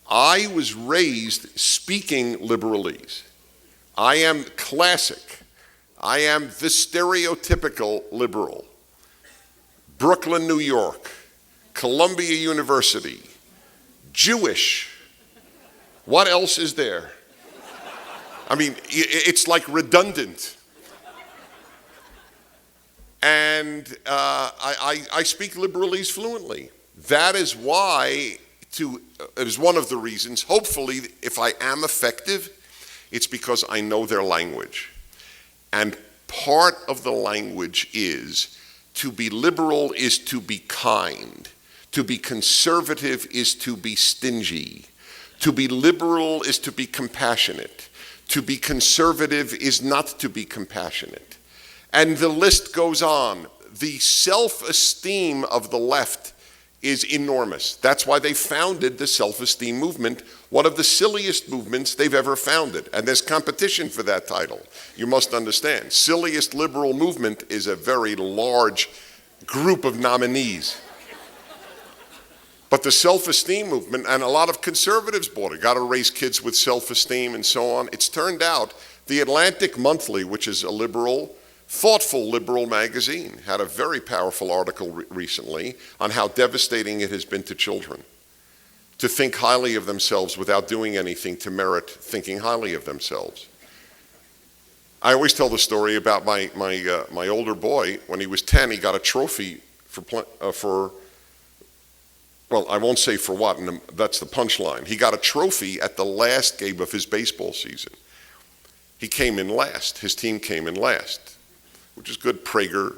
I was raised speaking liberalese. I am classic. I am the stereotypical liberal. Brooklyn, New York, Columbia University, Jewish. What else is there? I mean, it's like redundant. And I speak liberalese fluently. That is why, it is one of the reasons, hopefully, if I am effective, it's because I know their language. And part of the language is, to be liberal is to be kind. To be conservative is to be stingy. To be liberal is to be compassionate. To be conservative is not to be compassionate. And the list goes on. The self-esteem of the left is enormous. That's why they founded the self-esteem movement, one of the silliest movements they've ever founded. And there's competition for that title. You must understand. Silliest liberal movement is a very large group of nominees. But the self-esteem movement, and a lot of conservatives bought it, got to raise kids with self-esteem and so on. It's turned out the Atlantic Monthly, which is a liberal, thoughtful liberal magazine, had a very powerful article recently on how devastating it has been to children to think highly of themselves without doing anything to merit thinking highly of themselves. I always tell the story about my older boy. When he was 10, he got a trophy for well, I won't say for what, and that's the punchline. He got a trophy at the last game of his baseball season. He came in last. His team came in last, which is good Prager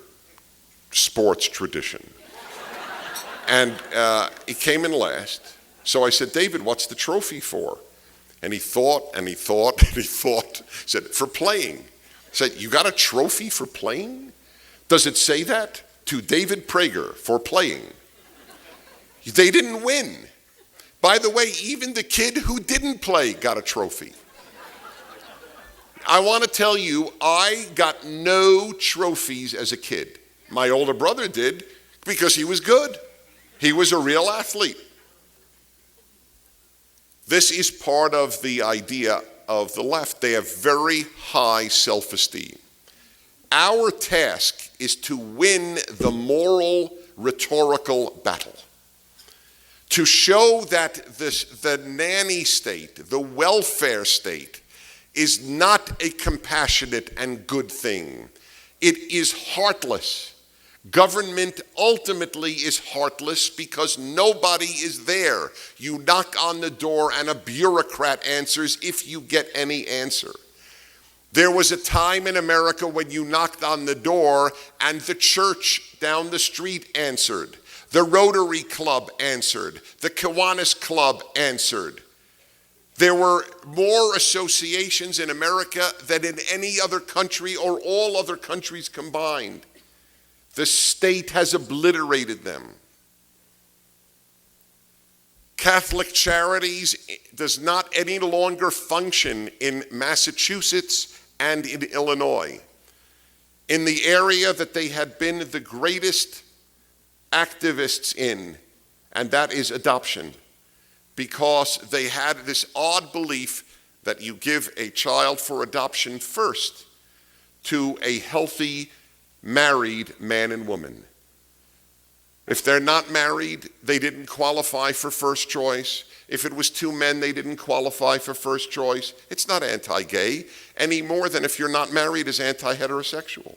sports tradition. And he came in last. So I said, David, what's the trophy for? And he thought, and he thought, and he thought. He said, for playing. I said, you got a trophy for playing? Does it say that? To David Prager for playing. They didn't win. By the way, even the kid who didn't play got a trophy. I want to tell you, I got no trophies as a kid. My older brother did because he was good. He was a real athlete. This is part of the idea of the left. They have very high self-esteem. Our task is to win the moral, rhetorical battle. To show that the nanny state, the welfare state, is not a compassionate and good thing. It is heartless. Government ultimately is heartless because nobody is there. You knock on the door and a bureaucrat answers if you get any answer. There was a time in America when you knocked on the door and the church down the street answered. The Rotary Club answered. The Kiwanis Club answered. There were more associations in America than in any other country or all other countries combined. The state has obliterated them. Catholic Charities does not any longer function in Massachusetts and in Illinois. In the area that they had been the greatest activists in, and that is adoption, because they had this odd belief that you give a child for adoption first to a healthy, married man and woman. If they're not married, they didn't qualify for first choice. If it was two men, they didn't qualify for first choice. It's not anti-gay any more than if you're not married is anti-heterosexual.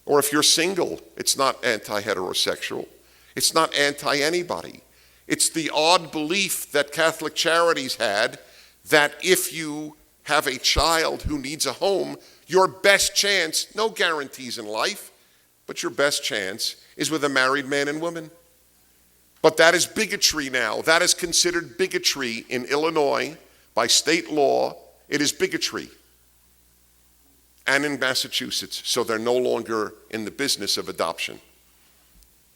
Or if you're single, it's not anti-heterosexual. It's not anti-anybody. It's the odd belief that Catholic Charities had that if you have a child who needs a home, your best chance, no guarantees in life, but your best chance is with a married man and woman. But that is bigotry now. That is considered bigotry in Illinois by state law. It is bigotry. And in Massachusetts, so they're no longer in the business of adoption.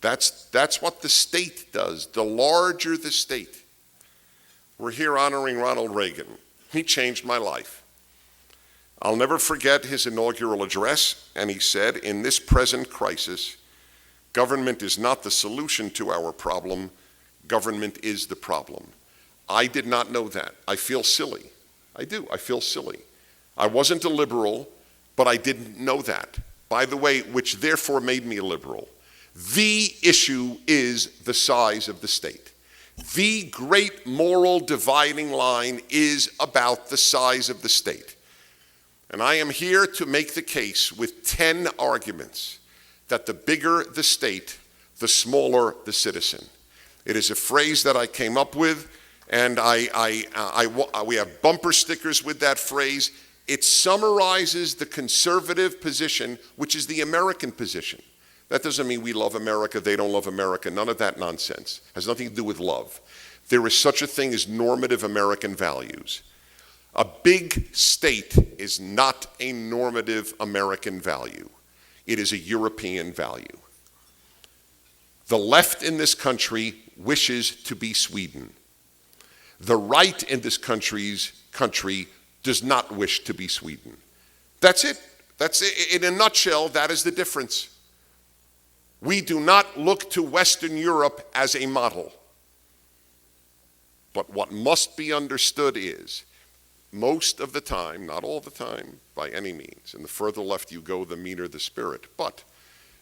That's what the state does. The larger the state. We're here honoring Ronald Reagan. He changed my life. I'll never forget his inaugural address, and he said, in this present crisis, government is not the solution to our problem, government is the problem. I did not know that. I feel silly. I do. I feel silly. I wasn't a liberal, but I didn't know that. By the way, which therefore made me a liberal. The issue is the size of the state. The great moral dividing line is about the size of the state. And I am here to make the case with 10 arguments that the bigger the state, the smaller the citizen. It is a phrase that I came up with, and we have bumper stickers with that phrase. It summarizes the conservative position, which is the American position. That doesn't mean we love America, they don't love America, none of that nonsense. It has nothing to do with love. There is such a thing as normative American values. A big state is not a normative American value. It is a European value. The left in this country wishes to be Sweden. The right in this country does not wish to be Sweden. That's it. That's it. In a nutshell, that is the difference. We do not look to Western Europe as a model. But what must be understood is, most of the time, not all the time by any means, and the further left you go, the meaner the spirit, but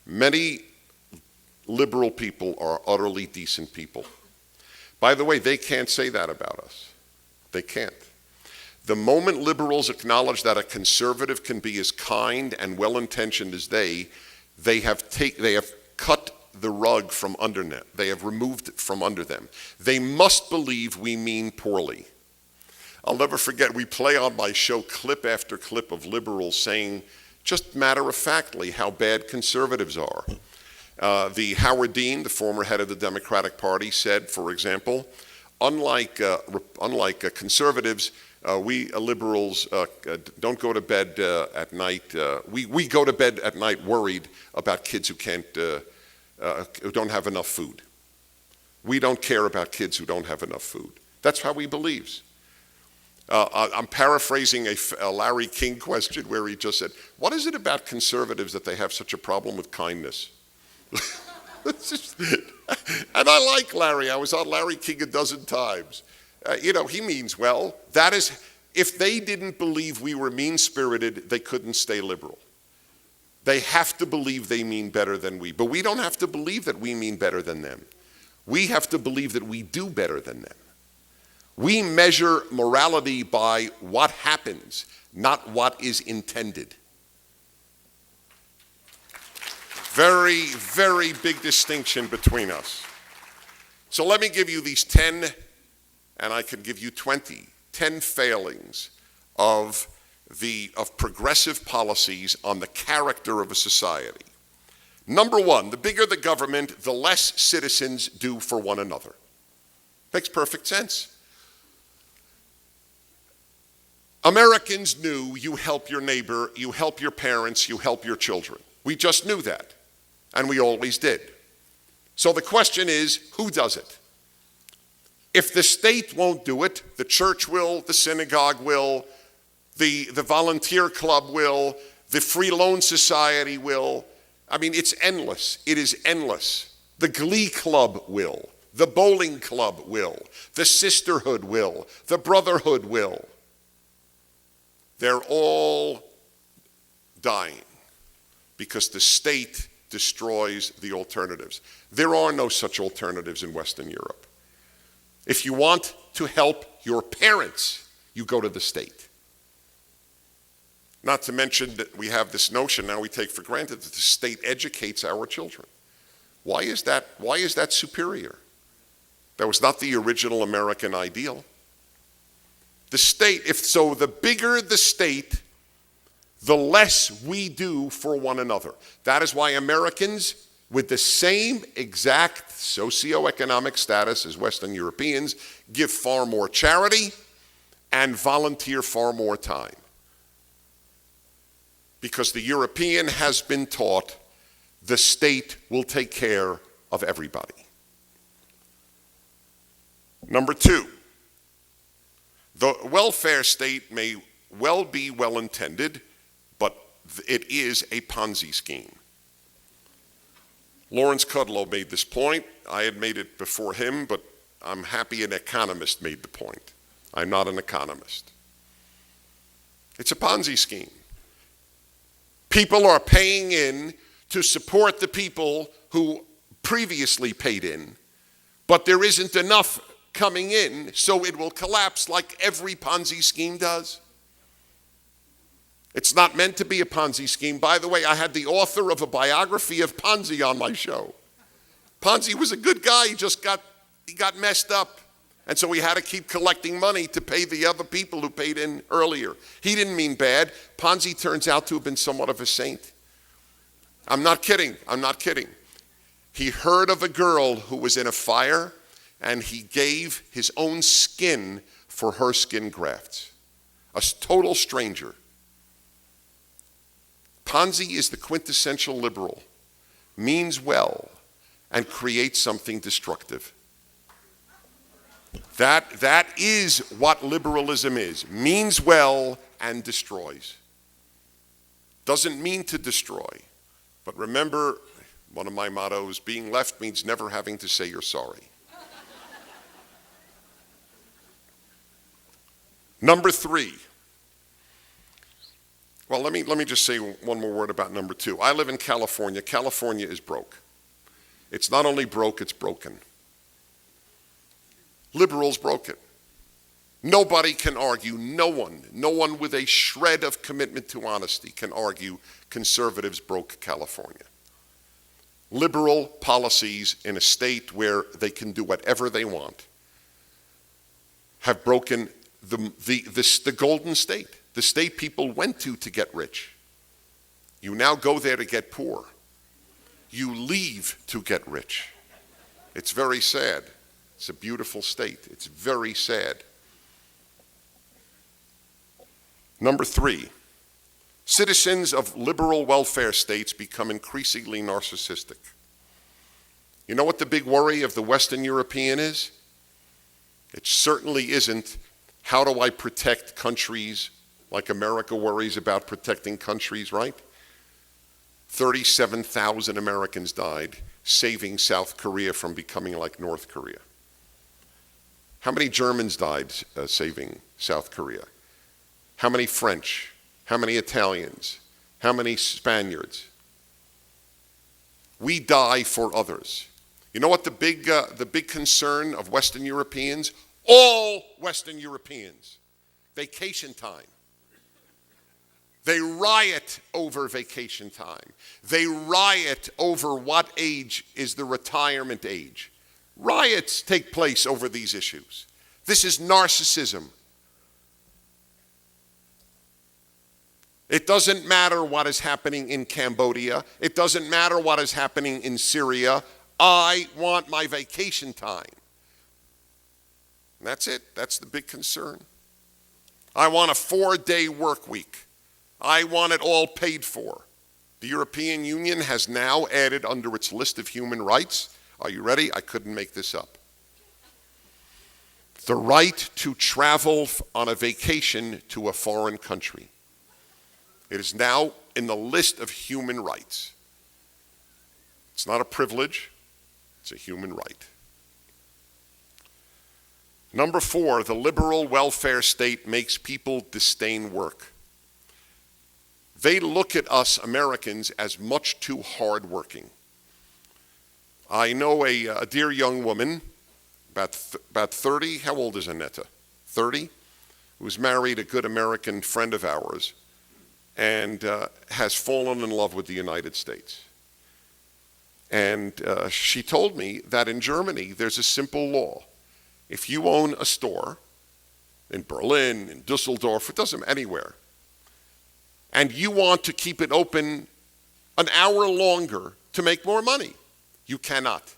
many liberal people are utterly decent people. By the way, they can't say that about us. They can't. The moment liberals acknowledge that a conservative can be as kind and well-intentioned as they have cut the rug from under them. They have removed it from under them. They must believe we mean poorly. I'll never forget, we play on my show clip after clip of liberals saying, just matter-of-factly, how bad conservatives are. The Howard Dean, the former head of the Democratic Party, said, for example, unlike conservatives, we liberals don't go to bed at night. We go to bed at night worried about kids who don't have enough food. We don't care about kids who don't have enough food. That's how he believes. I'm paraphrasing a Larry King question where he just said, what is it about conservatives that they have such a problem with kindness? And I like Larry. I was on Larry King a dozen times. He means well. That is, if they didn't believe we were mean-spirited, they couldn't stay liberal. They have to believe they mean better than we. But we don't have to believe that we mean better than them. We have to believe that we do better than them. We measure morality by what happens, not what is intended. Very, very big distinction between us. So let me give you these 10, and I could give you 20, 10 failings of progressive policies on the character of a society. Number one, the bigger the government, the less citizens do for one another. Makes perfect sense. Americans knew you help your neighbor, you help your parents, you help your children. We just knew that, and we always did. So the question is, who does it? If the state won't do it, the church will, the synagogue will, the volunteer club will, the free loan society will. I mean, it's endless. It is endless. The glee club will, the bowling club will, the sisterhood will, the brotherhood will. They're all dying because the state destroys the alternatives. There are no such alternatives in Western Europe. If you want to help your parents, you go to the state. Not to mention that we have this notion now we take for granted that the state educates our children. Why is that? Why is that superior? That was not the original American ideal. The state, the bigger the state, the less we do for one another. That is why Americans with the same exact socioeconomic status as Western Europeans give far more charity and volunteer far more time. Because the European has been taught the state will take care of everybody. Number two, the welfare state may well be well-intended, but it is a Ponzi scheme. Lawrence Kudlow made this point. I had made it before him, but I'm happy an economist made the point. I'm not an economist. It's a Ponzi scheme. People are paying in to support the people who previously paid in, but there isn't enough coming in, so it will collapse like every Ponzi scheme does. It's not meant to be a Ponzi scheme. By the way, I had the author of a biography of Ponzi on my show. Ponzi was a good guy, he got messed up. And so he had to keep collecting money to pay the other people who paid in earlier. He didn't mean bad. Ponzi turns out to have been somewhat of a saint. I'm not kidding. He heard of a girl who was in a fire, and he gave his own skin for her skin grafts. A total stranger. Ponzi is the quintessential liberal, means well, and creates something destructive. That is what liberalism is. Means well and destroys. Doesn't mean to destroy. But remember, one of my mottos, being left means never having to say you're sorry. Number 3. Well, let me just say one more word about number 2. I live in California. California is broke. It's not only broke, it's broken. Liberals broke it. Nobody can argue, no one with a shred of commitment to honesty can argue conservatives broke California. Liberal policies in a state where they can do whatever they want have broken the golden state, the state people went to get rich. You now go there to get poor. You leave to get rich. It's very sad. It's a beautiful state. It's very sad. Number 3, citizens of liberal welfare states become increasingly narcissistic. You know what the big worry of the Western European is? It certainly isn't, how do I protect countries like America worries about protecting countries, right? 37,000 Americans died saving South Korea from becoming like North Korea. How many Germans died saving South Korea? How many French? How many Italians? How many Spaniards? We die for others. You know what the big concern of Western Europeans? All Western Europeans. Vacation time. They riot over vacation time. They riot over what age is the retirement age. Riots take place over these issues. This is narcissism. It doesn't matter what is happening in Cambodia. It doesn't matter what is happening in Syria. I want my vacation time. And that's it. That's the big concern. I want a 4-day work week. I want it all paid for. The European Union has now added under its list of human rights, are you ready? I couldn't make this up. The right to travel on a vacation to a foreign country. It is now in the list of human rights. It's not a privilege, it's a human right. Number 4, the liberal welfare state makes people disdain work. They look at us Americans as much too hardworking. I know a dear young woman, about 30, how old is Annetta? 30? Who's married a good American friend of ours and has fallen in love with the United States. And she told me that in Germany there's a simple law. If you own a store in Berlin, in Dusseldorf, it doesn't matter, anywhere, and you want to keep it open an hour longer to make more money, you cannot.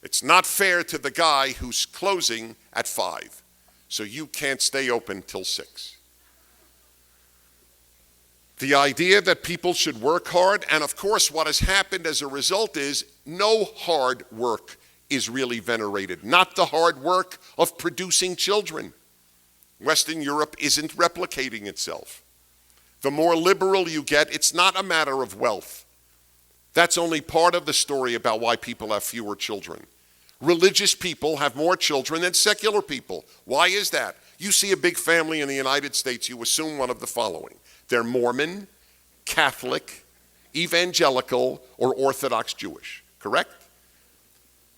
It's not fair to the guy who's closing at 5, so you can't stay open till 6. The idea that people should work hard, and of course what has happened as a result is no hard work is really venerated, not the hard work of producing children. Western Europe isn't replicating itself. The more liberal you get, it's not a matter of wealth. That's only part of the story about why people have fewer children. religious people have more children than secular people. Why is that? You see a big family in the United States, you assume one of the following. They're Mormon, Catholic, evangelical, or Orthodox Jewish, correct?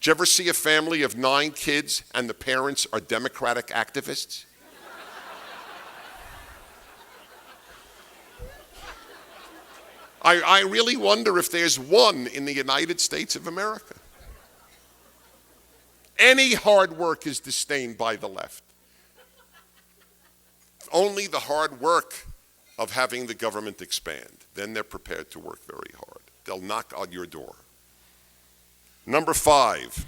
Did you ever see a family of 9 kids and the parents are Democratic activists? I really wonder if there's one in the United States of America. Any hard work is disdained by the left. Only the hard work of having the government expand. Then they're prepared to work very hard. They'll knock on your door. Number 5,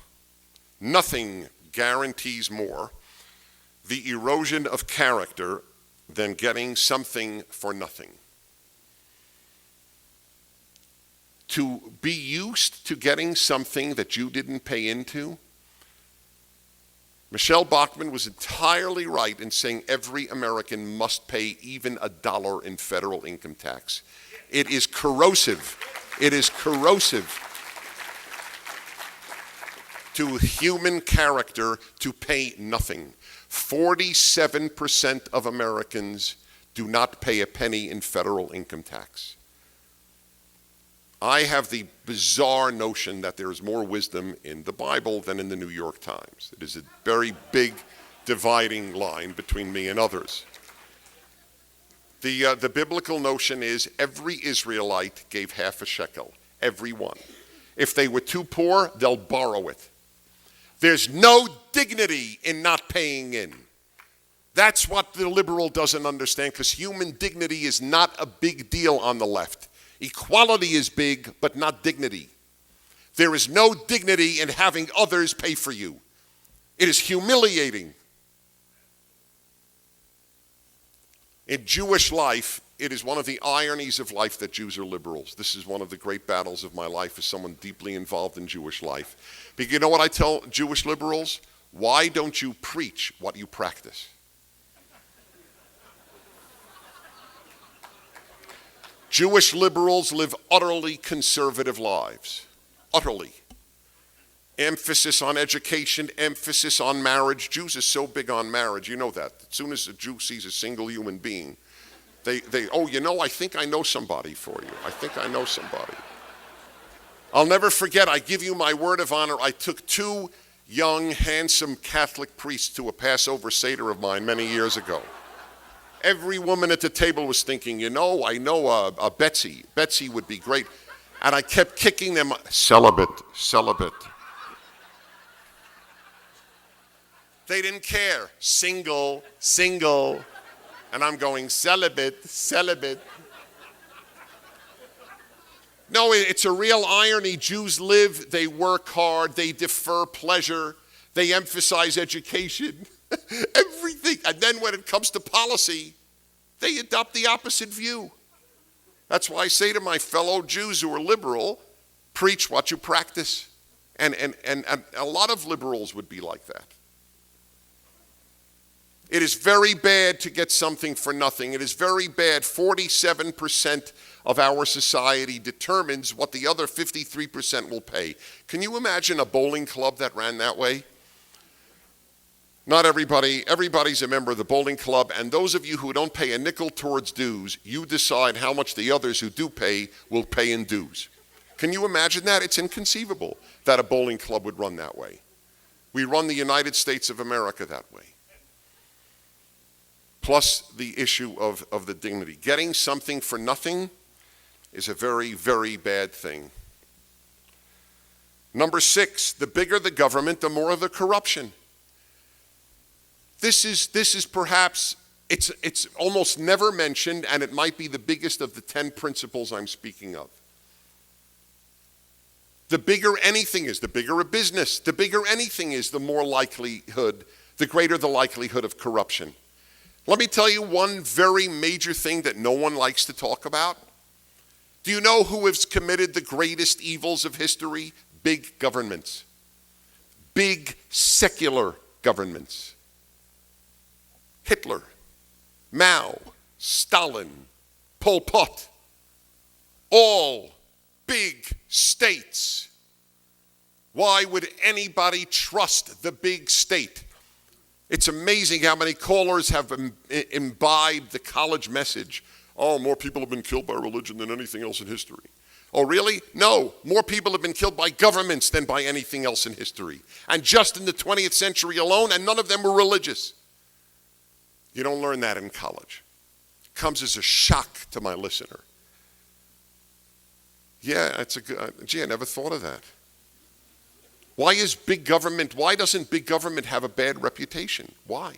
nothing guarantees more the erosion of character than getting something for nothing. To be used to getting something that you didn't pay into. Michelle Bachmann was entirely right in saying every American must pay even $1 in federal income tax. It is corrosive. It is corrosive to human character to pay nothing. 47% of Americans do not pay a penny in federal income tax. I have the bizarre notion that there is more wisdom in the Bible than in the New York Times. It is a very big dividing line between me and others. The biblical notion is every Israelite gave half a shekel, every one. If they were too poor, they'll borrow it. There's no dignity in not paying in. That's what the liberal doesn't understand, because human dignity is not a big deal on the left. Equality is big, but not dignity. There is no dignity in having others pay for you. It is humiliating. In Jewish life, it is one of the ironies of life that Jews are liberals. This is one of the great battles of my life as someone deeply involved in Jewish life. But you know what I tell Jewish liberals? Why don't you preach what you practice? Jewish liberals live utterly conservative lives. Utterly. Emphasis on education, emphasis on marriage. Jews are so big on marriage, you know that. As soon as a Jew sees a single human being, I think I know somebody for you. I think I know somebody. I'll never forget, I give you my word of honor, I took 2 young, handsome Catholic priests to a Passover Seder of mine many years ago. Every woman at the table was thinking, I know a Betsy. Betsy would be great. And I kept kicking them, celibate. They didn't care. Single. And I'm going, celibate. No, it's a real irony. Jews live, they work hard, they defer pleasure, they emphasize education. Everything. And then when it comes to policy, they adopt the opposite view. That's why I say to my fellow Jews who are liberal, preach what you practice. And a lot of liberals would be like that. It is very bad to get something for nothing. It is very bad. 47% of our society determines what the other 53% will pay. Can you imagine a bowling club that ran that way? Not everybody's a member of the bowling club, and those of you who don't pay a nickel towards dues, you decide how much the others who do pay will pay in dues. Can you imagine that? It's inconceivable that a bowling club would run that way. We run the United States of America that way. Plus the issue of the dignity. Getting something for nothing is a very, very bad thing. Number 6, the bigger the government, the more the corruption. This is perhaps, it's almost never mentioned, and it might be the biggest of the 10 principles I'm speaking of. The bigger anything is, the bigger a business, the bigger anything is, the greater the likelihood of corruption. Let me tell you one very major thing that no one likes to talk about. Do you know who has committed the greatest evils of history? Big governments. Big secular governments. Hitler, Mao, Stalin, Pol Pot, all big states. Why would anybody trust the big state? It's amazing how many callers have imbibed the college message. Oh, more people have been killed by religion than anything else in history. Oh, really? No, more people have been killed by governments than by anything else in history. And just in the 20th century alone, and none of them were religious. You don't learn that in college. It comes as a shock to my listener. Yeah, it's a good, gee, I never thought of that. Why doesn't big government have a bad reputation? Why?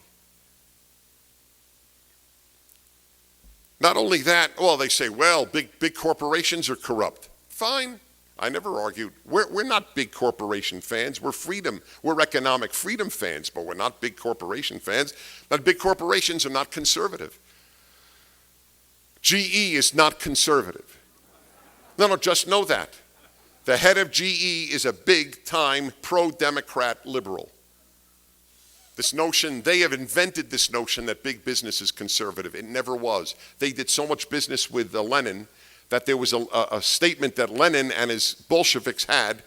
Not only that, well, they say, well, big corporations are corrupt. Fine, I never argued. We're not big corporation fans. We're economic freedom fans, but we're not big corporation fans. But big corporations are not conservative. GE is not conservative. No, just know that. The head of GE is a big-time pro-democrat liberal. This notion, they have invented this notion that big business is conservative. It never was. They did so much business with Lenin that there was a statement that Lenin and his Bolsheviks had: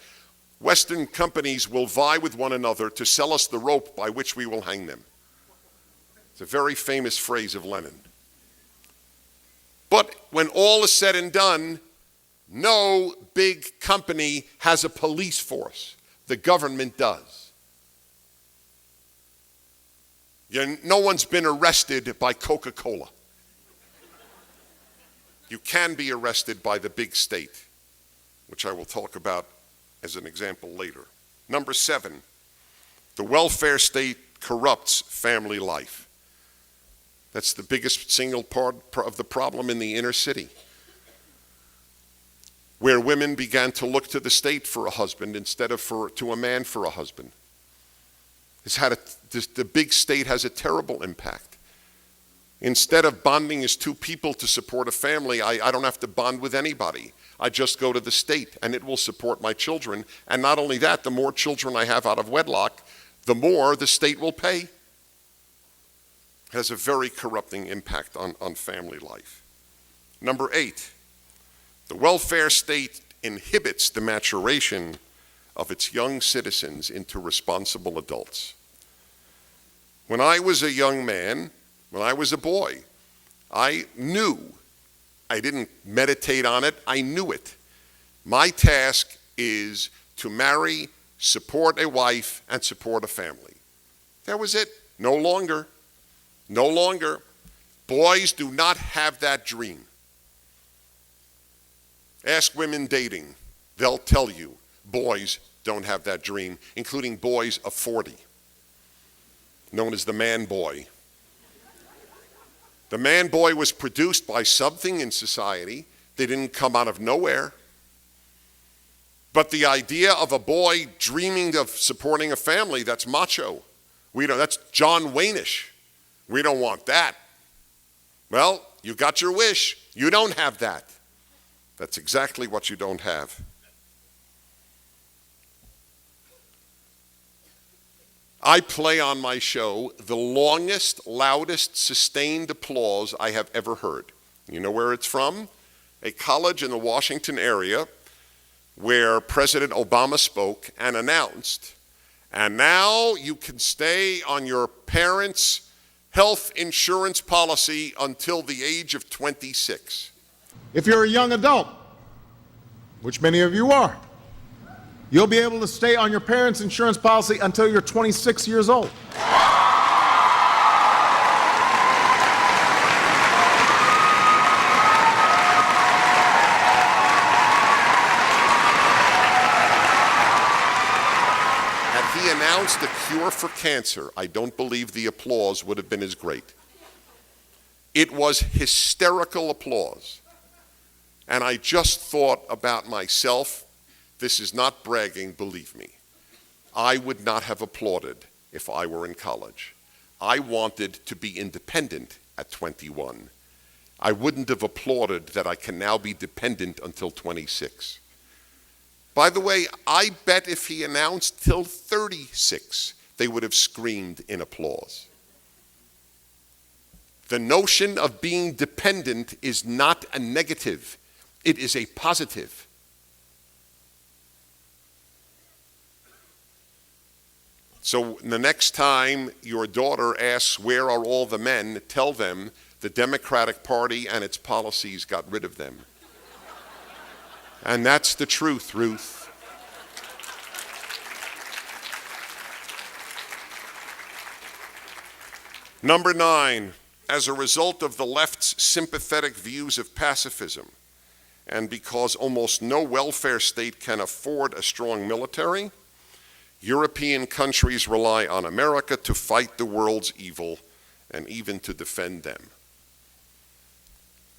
Western companies will vie with one another to sell us the rope by which we will hang them. It's a very famous phrase of Lenin. But when all is said and done, no big company has a police force. The government does. No one's been arrested by Coca-Cola. You can be arrested by the big state, which I will talk about as an example later. Number 7, the welfare state corrupts family life. That's the biggest single part of the problem in the inner city, where women began to look to the state for a husband instead of to a man for a husband. The big state has a terrible impact. Instead of bonding as two people to support a family, I don't have to bond with anybody. I just go to the state and it will support my children. And not only that, the more children I have out of wedlock, the more the state will pay. It has a very corrupting impact on family life. Number 8, the welfare state inhibits the maturation of its young citizens into responsible adults. When I was a young man, when I was a boy, I knew. I didn't meditate on it, I knew it. My task is to marry, support a wife, and support a family. That was it. No longer. No longer. Boys do not have that dream. Ask women dating. They'll tell you boys don't have that dream, including boys of 40, known as the man boy. The man boy was produced by something in society. They didn't come out of nowhere. But the idea of a boy dreaming of supporting a family, that's macho. That's John Wayne-ish. We don't want that. Well, you got your wish. You don't have that. That's exactly what you don't have. I play on my show the longest, loudest, sustained applause I have ever heard. You know where it's from? A college in the Washington area where President Obama spoke and announced, and now you can stay on your parents' health insurance policy until the age of 26. If you're a young adult, which many of you are, you'll be able to stay on your parents' insurance policy until you're 26 years old. Had he announced a cure for cancer, I don't believe the applause would have been as great. It was hysterical applause. And I just thought about myself. This is not bragging, believe me. I would not have applauded if I were in college. I wanted to be independent at 21. I wouldn't have applauded that I can now be dependent until 26. By the way, I bet if he announced till 36, they would have screamed in applause. The notion of being dependent is not a negative. It is a positive. So the next time your daughter asks, where are all the men, tell them the Democratic Party and its policies got rid of them. And that's the truth, Ruth. Number 9, as a result of the left's sympathetic views of pacifism, and because almost no welfare state can afford a strong military, European countries rely on America to fight the world's evil and even to defend them.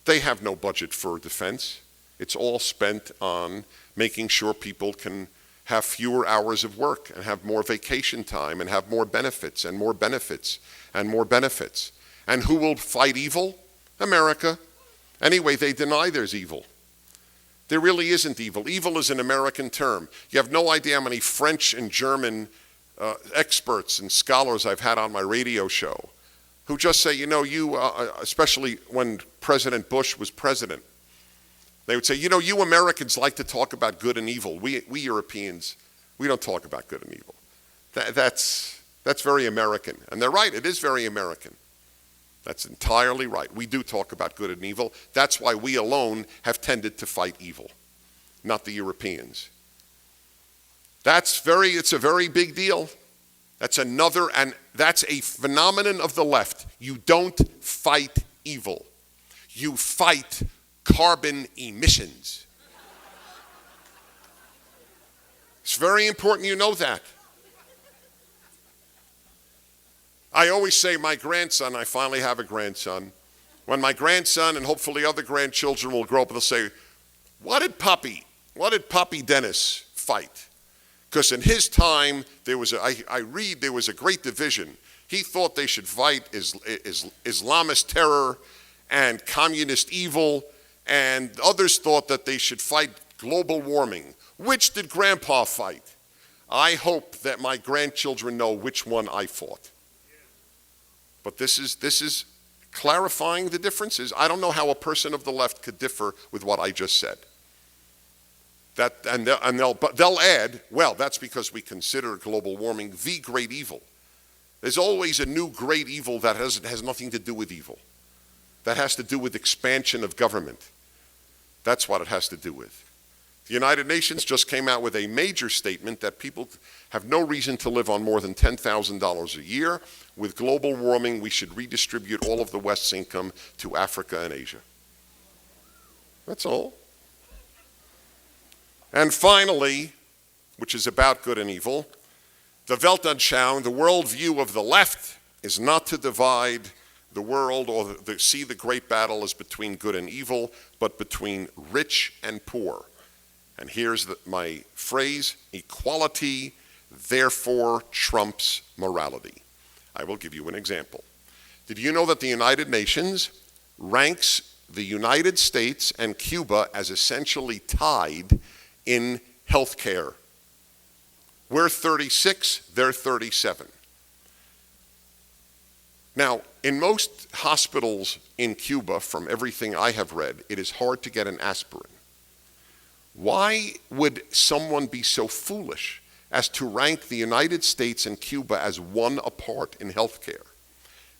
They have no budget for defense. It's all spent on making sure people can have fewer hours of work and have more vacation time and have more benefits and more benefits and more benefits. And who will fight evil? America. Anyway, they deny there's evil. There really isn't evil. Evil is an American term. You have no idea how many French and German experts and scholars I've had on my radio show who just say, especially when President Bush was president, they would say, you Americans like to talk about good and evil. We Europeans, we don't talk about good and evil. That's very American. And they're right, it is very American. That's entirely right. We do talk about good and evil. That's why we alone have tended to fight evil, not the Europeans. It's a very big deal. That's a phenomenon of the left. You don't fight evil. You fight carbon emissions. It's very important you know that. I always say my grandson, I finally have a grandson, when my grandson and hopefully other grandchildren will grow up, they'll say, what did Poppy Dennis fight? Because in his time, there was a great division. He thought they should fight Islamist terror and communist evil, and others thought that they should fight global warming. Which did Grandpa fight? I hope that my grandchildren know which one I fought. But this is clarifying the differences. I don't know how a person of the left could differ with what I just said. They'll add, well, that's because we consider global warming the great evil. There's always a new great evil that has nothing to do with evil. That has to do with expansion of government. That's what it has to do with. The United Nations just came out with a major statement that people have no reason to live on more than $10,000 a year. With global warming, we should redistribute all of the West's income to Africa and Asia. That's all. And finally, which is about good and evil, the Weltanschauung, the worldview of the left, is not to divide the world or see the great battle as between good and evil, but between rich and poor. And here's my phrase, equality therefore trumps morality. I will give you an example. Did you know that the United Nations ranks the United States and Cuba as essentially tied in health care? We're 36, they're 37. Now, in most hospitals in Cuba, from everything I have read, it is hard to get an aspirin. Why would someone be so foolish as to rank the United States and Cuba as one apart in healthcare?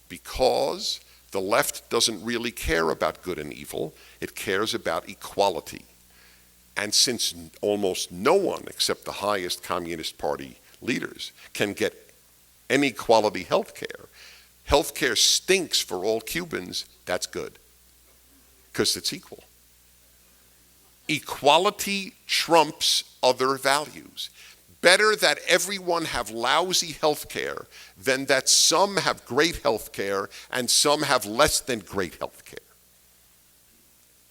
Because the left doesn't really care about good and evil, it cares about equality. And since almost no one except the highest Communist Party leaders can get any quality healthcare, healthcare stinks for all Cubans, that's good, because it's equal. Equality trumps other values. Better that everyone have lousy health care than that some have great health care and some have less than great health care.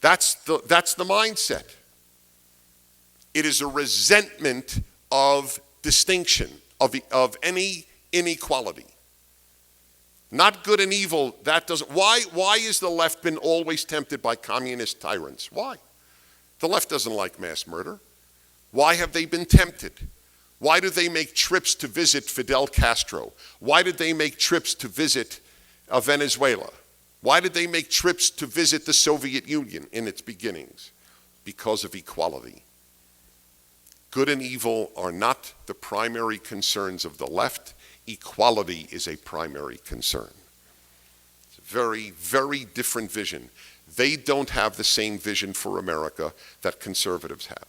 That's the mindset. It is a resentment of distinction, of any inequality. Not good and evil, that doesn't. Why is the left been always tempted by communist tyrants? Why? The left doesn't like mass murder. Why have they been tempted? Why do they make trips to visit Fidel Castro? Why did they make trips to visit Venezuela? Why did they make trips to visit the Soviet Union in its beginnings? Because of equality. Good and evil are not the primary concerns of the left. equality is a primary concern. It's a very, very different vision. They don't have the same vision for America that conservatives have.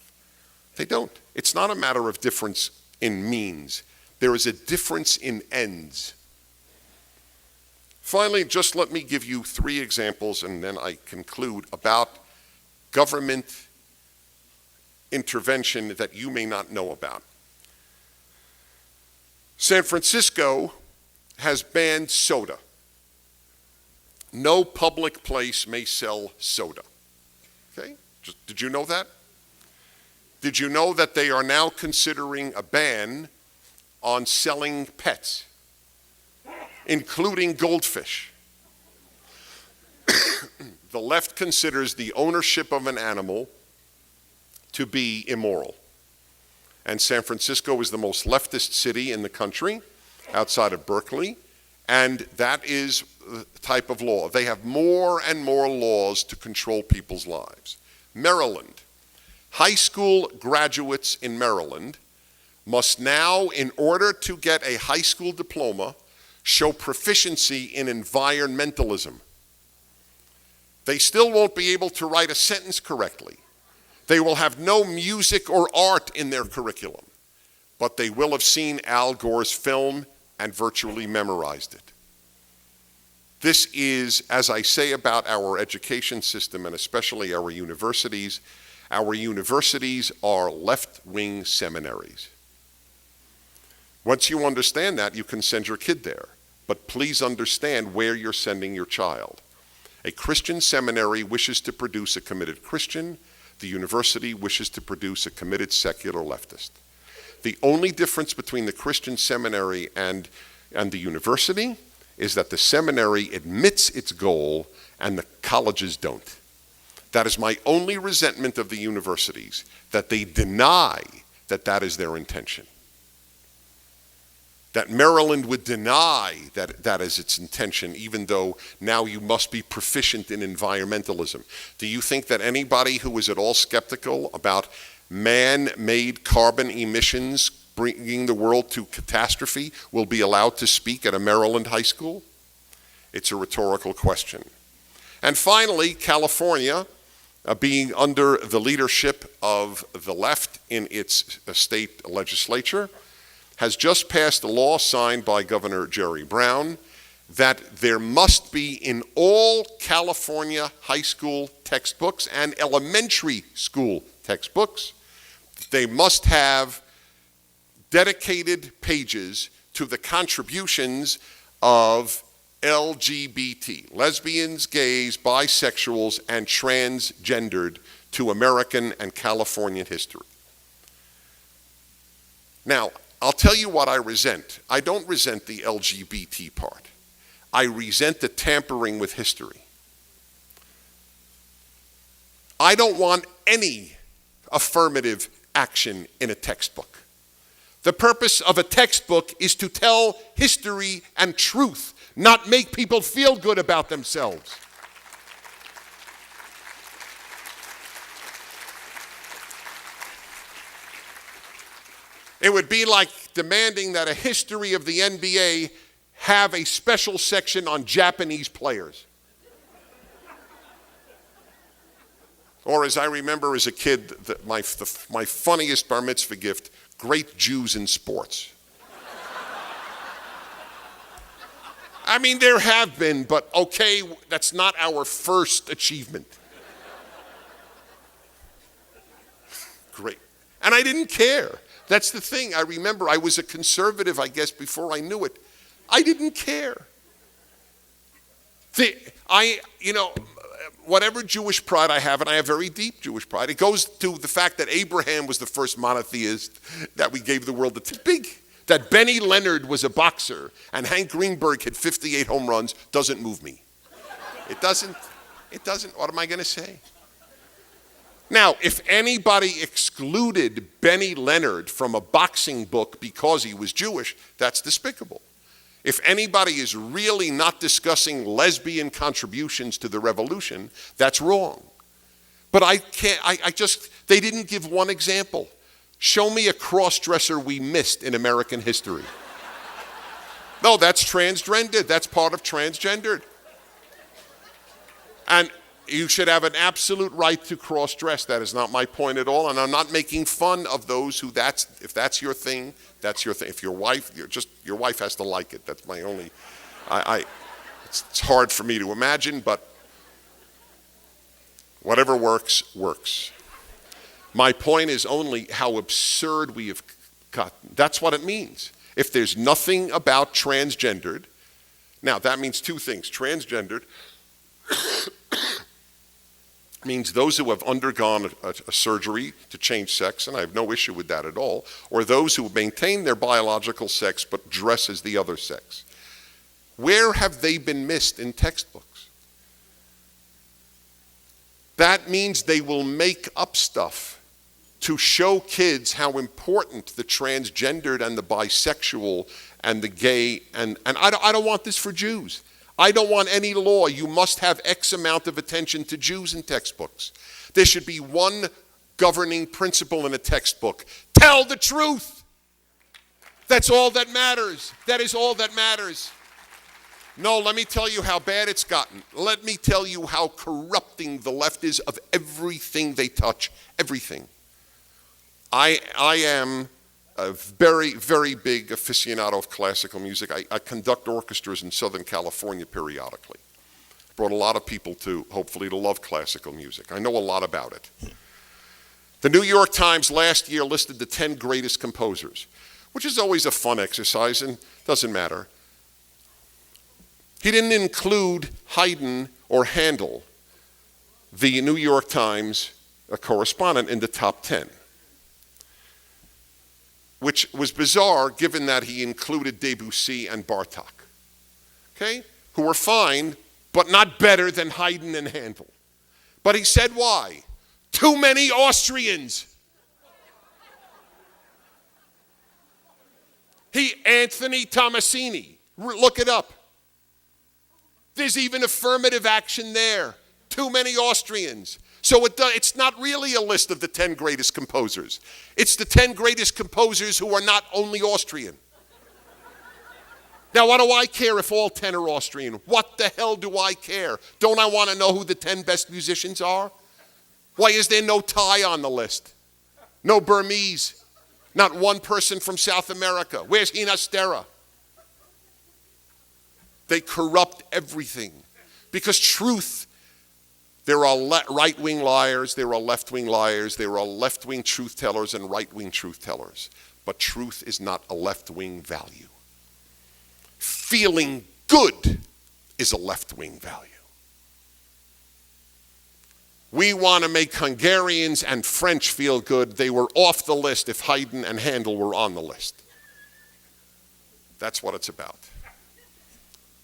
They don't. It's not a matter of difference in means. There is a difference in ends. Finally, just let me give you 3 examples and then I conclude about government intervention that you may not know about. San Francisco has banned soda. No public place may sell soda. Okay? Did you know that? Did you know that they are now considering a ban on selling pets, including goldfish? The left considers the ownership of an animal to be immoral. And San Francisco is the most leftist city in the country, outside of Berkeley, and that is the type of law. They have more and more laws to control people's lives. Maryland. High school graduates in Maryland must now, in order to get a high school diploma, show proficiency in environmentalism. They still won't be able to write a sentence correctly. They will have no music or art in their curriculum, but they will have seen Al Gore's film and virtually memorized it. This is, as I say about our education system and especially our universities are left-wing seminaries. Once you understand that, you can send your kid there, but please understand where you're sending your child. A Christian seminary wishes to produce a committed Christian. The university wishes to produce a committed secular leftist. The only difference between the Christian seminary and the university is that the seminary admits its goal and the colleges don't. That is my only resentment of the universities, that they deny that that is their intention. That Maryland would deny that that is its intention, even though now you must be proficient in environmentalism. Do you think that anybody who is at all skeptical about man-made carbon emissions bringing the world to catastrophe will be allowed to speak at a Maryland high school? It's a rhetorical question. And finally, California, being under the leadership of the left in its state legislature, has just passed a law signed by Governor Jerry Brown that there must be in all California high school textbooks and elementary school textbooks, they must have dedicated pages to the contributions of LGBT, lesbians, gays, bisexuals, and transgendered to American and Californian history. Now, I'll tell you what I resent. I don't resent the LGBT part. I resent the tampering with history. I don't want any affirmative action in a textbook. The purpose of a textbook is to tell history and truth, not make people feel good about themselves. It would be like demanding that a history of the NBA have a special section on Japanese players. Or as I remember as a kid, my funniest bar mitzvah gift, great Jews in sports. I mean, there have been, but okay, that's not our first achievement. Great. And I didn't care. That's the thing. I remember I was a conservative, I guess, before I knew it. I didn't care. Whatever Jewish pride I have, and I have very deep Jewish pride, it goes to the fact that Abraham was the first monotheist that we gave the world. It's big. That Benny Leonard was a boxer and Hank Greenberg hit 58 home runs doesn't move me. It doesn't. What am I going to say? Now, if anybody excluded Benny Leonard from a boxing book because he was Jewish, that's despicable. If anybody is really not discussing lesbian contributions to the revolution, that's wrong. But they didn't give one example. Show me a cross-dresser we missed in American history. No, that's transgendered. That's part of transgendered. And you should have an absolute right to cross-dress. That is not my point at all. And I'm not making fun of those who if that's your thing, that's your thing. If your wife has to like it. That's my only, it's hard for me to imagine, but whatever works, works. My point is only how absurd we have gotten. That's what it means. If there's nothing about transgendered, now that means two things. Transgendered means those who have undergone a surgery to change sex, and I have no issue with that at all, or those who maintain their biological sex but dress as the other sex. Where have they been missed in textbooks? That means they will make up stuff to show kids how important the transgendered and the bisexual and the gay, and I don't want this for Jews. I don't want any law. You must have X amount of attention to Jews in textbooks. There should be one governing principle in a textbook. Tell the truth. That's all that matters. That is all that matters. No, let me tell you how bad it's gotten. Let me tell you how corrupting the left is of everything they touch. Everything. I am a very, very big aficionado of classical music. I conduct orchestras in Southern California periodically. Brought a lot of people hopefully to love classical music. I know a lot about it. The New York Times last year listed the 10 greatest composers, which is always a fun exercise and doesn't matter. He didn't include Haydn or Handel, the New York Times correspondent, in the top 10. Which was bizarre given that he included Debussy and Bartok, okay, who were fine, but not better than Haydn and Handel. But he said why? Too many Austrians. Anthony Tomasini, look it up. There's even affirmative action there. Too many Austrians. So it's not really a list of the 10 greatest composers. It's the 10 greatest composers who are not only Austrian. Now, what do I care if all 10 are Austrian? What the hell do I care? Don't I want to know who the 10 best musicians are? Why is there no Thai on the list? No Burmese? Not one person from South America? Where's Hinastera? They corrupt everything. Because truth, there are right-wing liars, there are left-wing liars, there are left-wing truth tellers and right-wing truth tellers. But truth is not a left-wing value. Feeling good is a left-wing value. We want to make Hungarians and French feel good. They were off the list if Haydn and Handel were on the list. That's what it's about.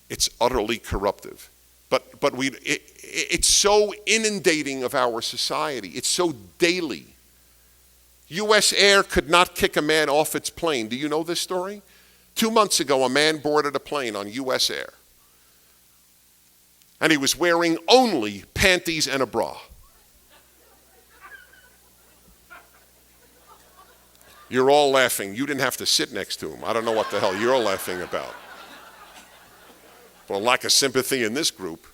It's utterly corruptive. But it's so inundating of our society. It's so daily. U.S. Air could not kick a man off its plane. Do you know this story? 2 months ago, a man boarded a plane on U.S. Air. And he was wearing only panties and a bra. You're all laughing. You didn't have to sit next to him. I don't know what the hell you're laughing about. Well, lack of sympathy in this group.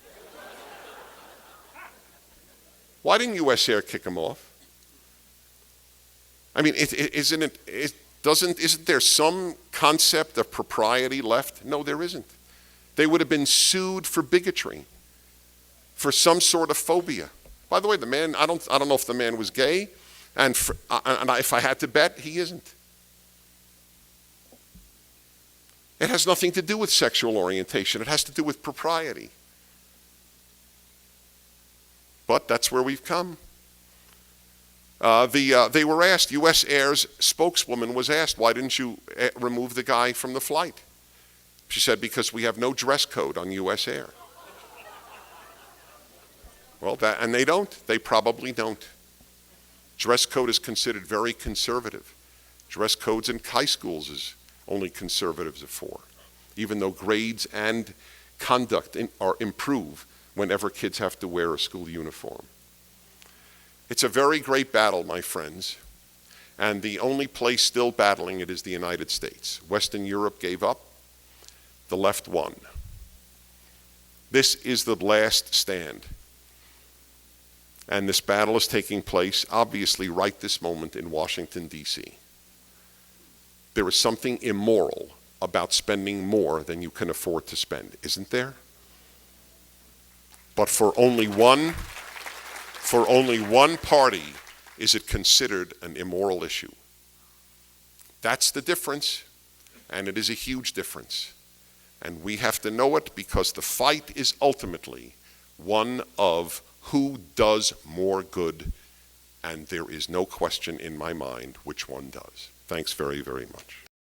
Why didn't U.S. Air kick him off? I mean, isn't there some concept of propriety left? No, there isn't. They would have been sued for bigotry, for some sort of phobia. By the way, the man, I don't know if the man was gay, and if I had to bet, he isn't. It has nothing to do with sexual orientation. It has to do with propriety. But that's where we've come. They were asked, U.S. Air's spokeswoman was asked, why didn't you remove the guy from the flight? She said, because we have no dress code on U.S. Air. Well, and they don't. They probably don't. Dress code is considered very conservative. Dress codes in high schools is only conservatives are for, even though grades and conduct are improve whenever kids have to wear a school uniform. It's a very great battle, my friends, and the only place still battling it is the United States. Western Europe gave up. The left won. This is the last stand. And this battle is taking place, obviously, right this moment in Washington, D.C. There is something immoral about spending more than you can afford to spend, isn't there? But for only one party is it considered an immoral issue. That's the difference, and it is a huge difference. And we have to know it because the fight is ultimately one of who does more good, and there is no question in my mind which one does. Thanks very, very much.